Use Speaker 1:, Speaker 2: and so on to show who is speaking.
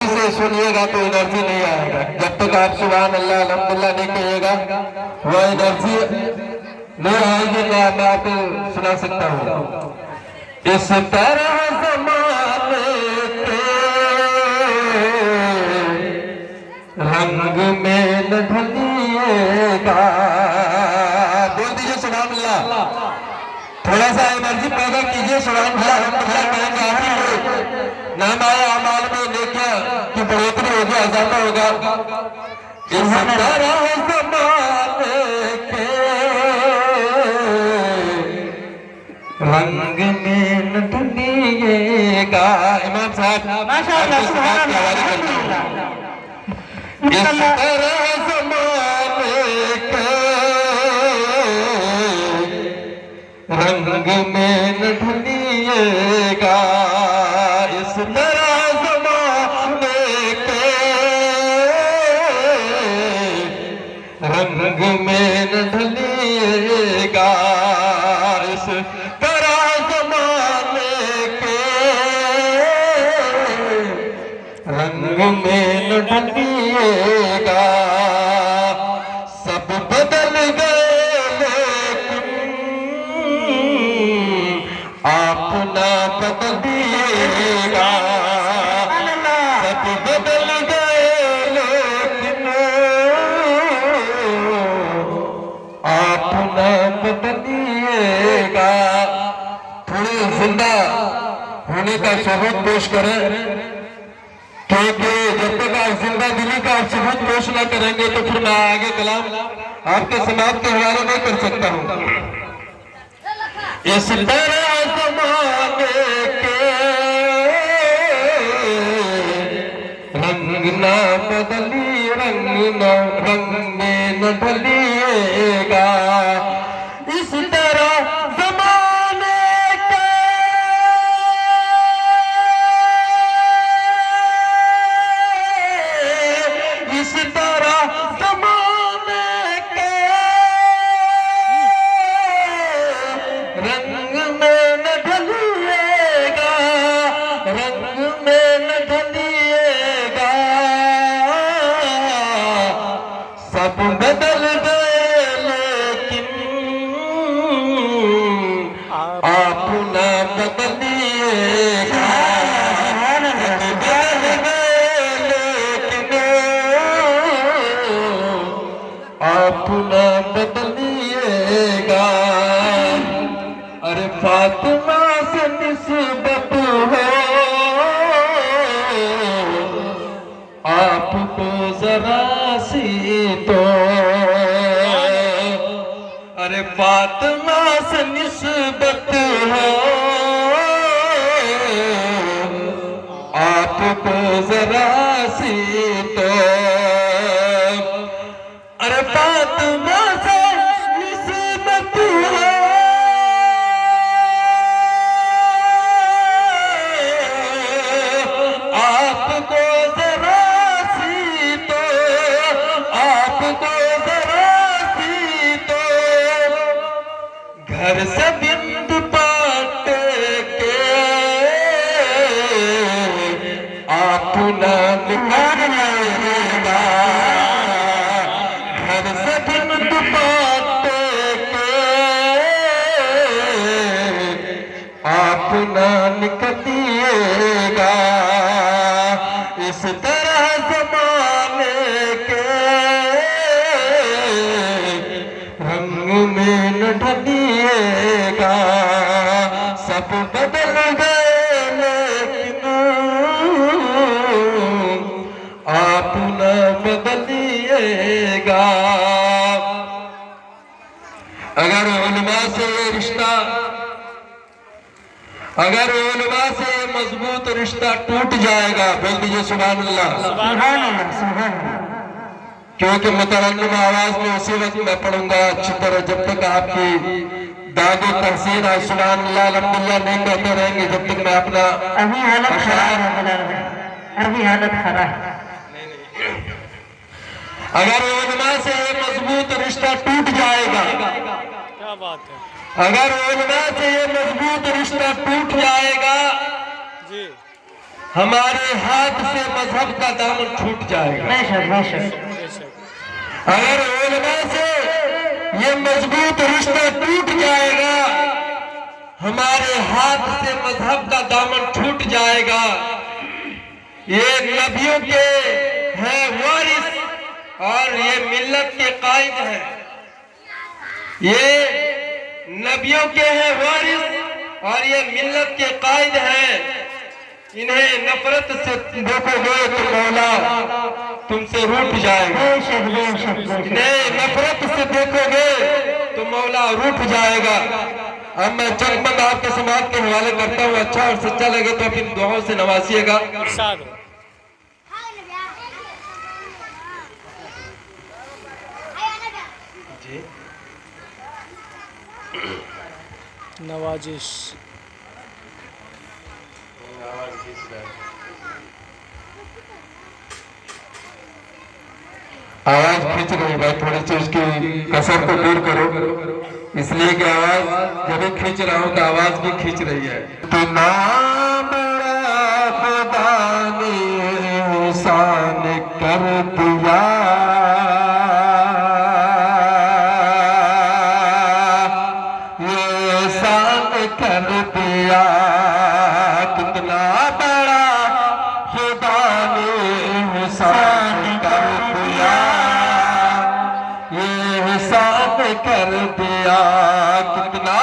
Speaker 1: से सुनिएगा तो एनर्जी नहीं आएगा। जब तक आप सुभान अल्लाह अल्हम्दुलिल्लाह नहीं कहिएगा वह एनर्जी नहीं आएगी। मैं आपको सुना सकता हूँ। इस तरह ज़माने के रंग में न ढलिएगा। बोल दीजिए सुभान अल्लाह। थोड़ा सा एनर्जी पैदा कीजिए। सुभान अल्लाह अल्हम्दुलिल्लाह कहेंगे आप ही नाम आया अमाल में लेकर कि बढ़ोतरी होगी, इजाफा होगा। इस तरह ज़माने के रंग में न ढलिएगा। इमाम साहब माशाअल्लाह सुभान अल्लाह। इस तरह ज़माने के रंग में न ढलिएगा। इस तरह ज़माने के रंग में न ढलिएगा। इस तरह ज़माने के रंग में न ढलिएगा। सब बदल गए आप ना बदलिएगा। सब बदल गए लेकिन आप ना बदलिएगा। थोड़ी जिंदा होने का सबूत पेश करें, क्योंकि जब तक आप जिंदा दिली का सबूत पेश न करेंगे तो फिर मैं आगे कलाम आपके समाप्त के हवाले नहीं कर सकता हूँ। इस तरह ज़माने के रंग ना बदलिए, रंग में न ढलिएगा। इस तरह ज़माने के इस तरह ज़माने के रंग में न ढलिएगा। रंग में न ढलिएगा। सब बदल गए लेकिन आप न बदलिएगा। बदल गए लेकिन आप न बदलिएगा। अरे फातिमा से निस्बत हो आपको जरा सी तो। अरे फातिमा से निस्बत हो आपको जरा सी तो। अरे फातिमा से निस्बत हो आपको जरा सी तो। आपको जरा सी तो। घर से बिंद पाट के आप न निकालिएगा। घर से बिंद पाट के आप न निकलिएगा। इस तरह ज़माने के रंग में न ढलिएगा। सब बदल गए लेकिन आप न बदलिएगा। अगर उलमा से ये रिश्ता, अगर उलमा से ये मजबूत रिश्ता टूट जाएगा, बोल दीजिए सुभान अल्लाह। सुभान अल्लाह सुभान अल्लाह। क्योंकि मुतरन्निम आवाज में उसी वक्त मैं पढ़ूंगा अच्छी तरह, जब तक आपकी दादी तहसीन सुभान अल्लाह अल्हम्दुलिल्लाह नहीं कहते रहेंगे, जब तक मैं अपना
Speaker 2: अभी हालत खराब है। अभी हालत खराब है।
Speaker 1: अगर उलमा से ये मजबूत रिश्ता टूट जाएगा,
Speaker 3: क्या बात है।
Speaker 1: अगर उलमा से ये मजबूत रिश्ता टूट जाएगा
Speaker 3: जी
Speaker 1: हमारे हाथ से मजहब का दामन छूट जाएगा।
Speaker 2: बेशक बेशक
Speaker 3: बेशक
Speaker 1: अगर उलमा से ये मजबूत रिश्ता टूट जाएगा, हमारे हाथ से मजहब का दामन छूट जाएगा। ये नबियों के हैं वारिस और ये मिल्लत के कायद हैं। ये नबियों के हैं वारिस और ये मिल्लत के कायद हैं। इन्हें नफरत से देखोगे तो मौला तुमसे रूठ जाएगा।
Speaker 2: बेशक बेशक बेशक
Speaker 1: इन्हें नफरत से देखोगे तो मौला रूठ जाएगा। अब मैं चंद बंद आपके समाज के हवाले करता हूँ। अच्छा और सच्चा लगे तो अपनी दुआओं से नवाजिएगा।
Speaker 3: इरशाद हो।
Speaker 1: जी
Speaker 3: नवाजिश
Speaker 1: आवाज खींच रही है, थोड़ी सी उसकी कसर को दूर करो, इसलिए कि आवाज जब भी खींच रहा हूं तो आवाज भी खींच रही है। तो नाम खुदा ने इंसान कर दिया, ये इंसान कर दिया, कितना बड़ा खुदा ने इंसान कर दिया, ये इंसान कर दिया, कितना